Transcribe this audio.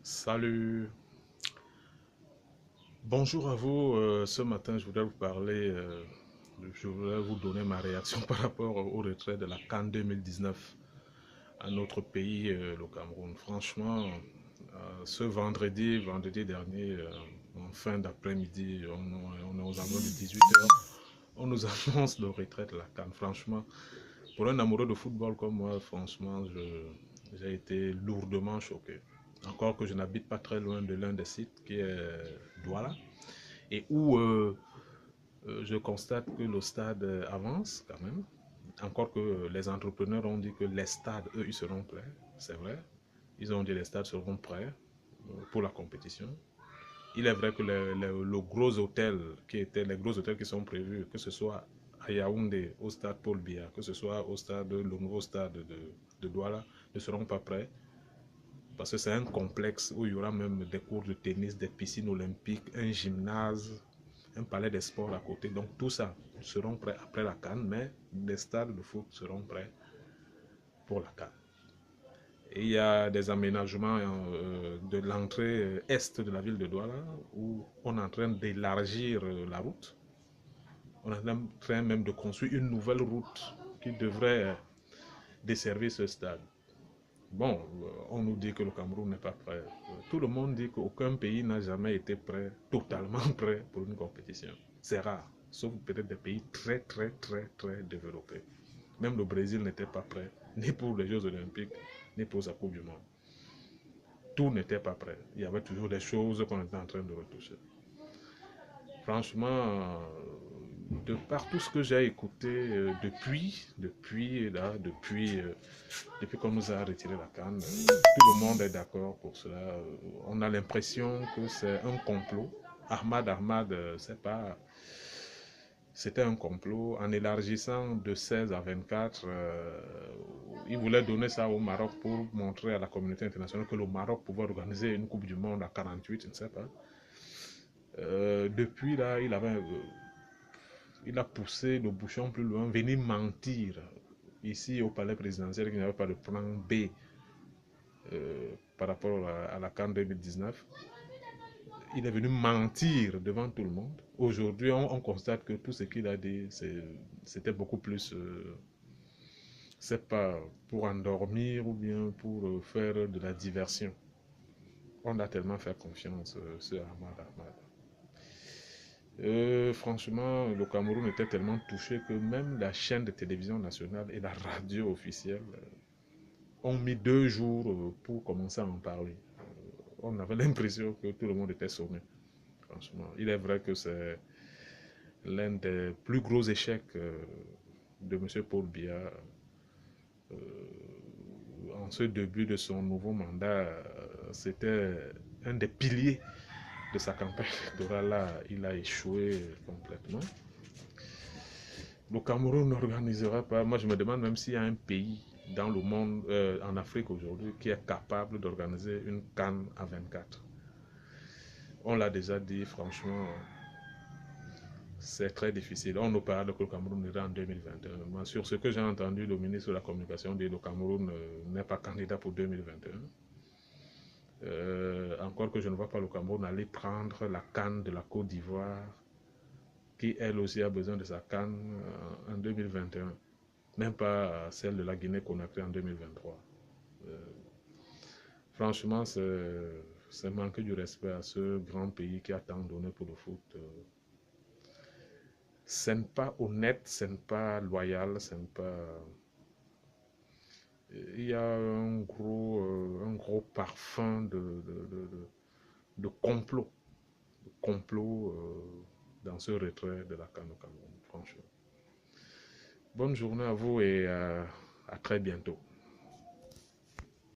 Salut, bonjour à vous. Ce matin, je voudrais vous parler, je voudrais vous donner ma réaction par rapport au retrait de la CAN 2019 à notre pays, le Cameroun. Franchement, ce vendredi dernier, en fin d'après-midi, on est aux environs de 18 heures, on nous annonce le retrait de la CAN. Franchement, pour un amoureux de football comme moi, franchement, j'ai été lourdement choqué. Encore que je n'habite pas très loin de l'un des sites qui est Douala et où je constate que le stade avance quand même. Encore que les entrepreneurs ont dit que les stades, eux, ils seront prêts. C'est vrai. Ils ont dit que les stades seront prêts pour la compétition. Il est vrai que le gros hôtel les gros hôtels qui sont prévus, que ce soit à Yaoundé, au stade Paul Biya, que ce soit le nouveau stade de Douala, ne seront pas prêts. Parce que c'est un complexe où il y aura même des cours de tennis, des piscines olympiques, un gymnase, un palais des sports à côté. Donc tout ça seront prêts après la CAN, mais les stades de foot seront prêts pour la CAN. Et il y a des aménagements de l'entrée est de la ville de Douala où on est en train d'élargir la route. On est en train même de construire une nouvelle route qui devrait desservir ce stade. Bon, on nous dit que le Cameroun n'est pas prêt. Tout le monde dit qu'aucun pays n'a jamais été prêt, totalement prêt pour une compétition. C'est rare, sauf peut-être des pays très développés. Même le Brésil n'était pas prêt, ni pour les Jeux Olympiques, ni pour sa Coupe du Monde. Tout n'était pas prêt. Il y avait toujours des choses qu'on était en train de retoucher. Franchement, de par tout ce que j'ai écouté depuis qu'on nous a retiré la canne, tout le monde est d'accord pour cela. On a l'impression que c'est un complot. Ahmad, c'était un complot. En élargissant de 16 à 24, il voulait donner ça au Maroc pour montrer à la communauté internationale que le Maroc pouvait organiser une Coupe du Monde à 48, je ne sais pas. Depuis là, il a poussé le bouchon plus loin, venir mentir ici au palais présidentiel qu'il n'y avait pas de plan B par rapport à la CAN 2019. Il est venu mentir devant tout le monde. Aujourd'hui, on constate que tout ce qu'il a dit, c'était beaucoup plus... c'est pas pour endormir ou bien pour faire de la diversion. On a tellement fait confiance sur Ahmad. Franchement, le Cameroun était tellement touché que même la chaîne de télévision nationale et la radio officielle ont mis 2 jours pour commencer à en parler. On avait l'impression que tout le monde était sonné. Franchement, il est vrai que c'est l'un des plus gros échecs de M. Paul Biya en ce début de son nouveau mandat. C'était un des piliers de sa campagne électorale. Là, il a échoué complètement. Le Cameroun n'organisera pas. Moi, je me demande même s'il y a un pays dans le monde, en Afrique aujourd'hui, qui est capable d'organiser une CAN à 24. On l'a déjà dit, franchement, c'est très difficile. On nous parle que le Cameroun ira en 2021. Moi, sur ce que j'ai entendu, le ministre de la Communication dit que le Cameroun n'est pas candidat pour 2021. Encore que je ne vois pas le Cameroun aller prendre la CAN de la Côte d'Ivoire, qui elle aussi a besoin de sa CAN en 2021. Même pas celle de la Guinée-Conakry en 2023. Franchement, c'est manquer du respect à ce grand pays qui a tant donné pour le foot. Ce n'est pas honnête, ce n'est pas loyal, ce n'est pas... Il y a un gros parfum de complot, dans ce retrait de la CAN au Cameroun, franchement. Bonne journée à vous et à très bientôt.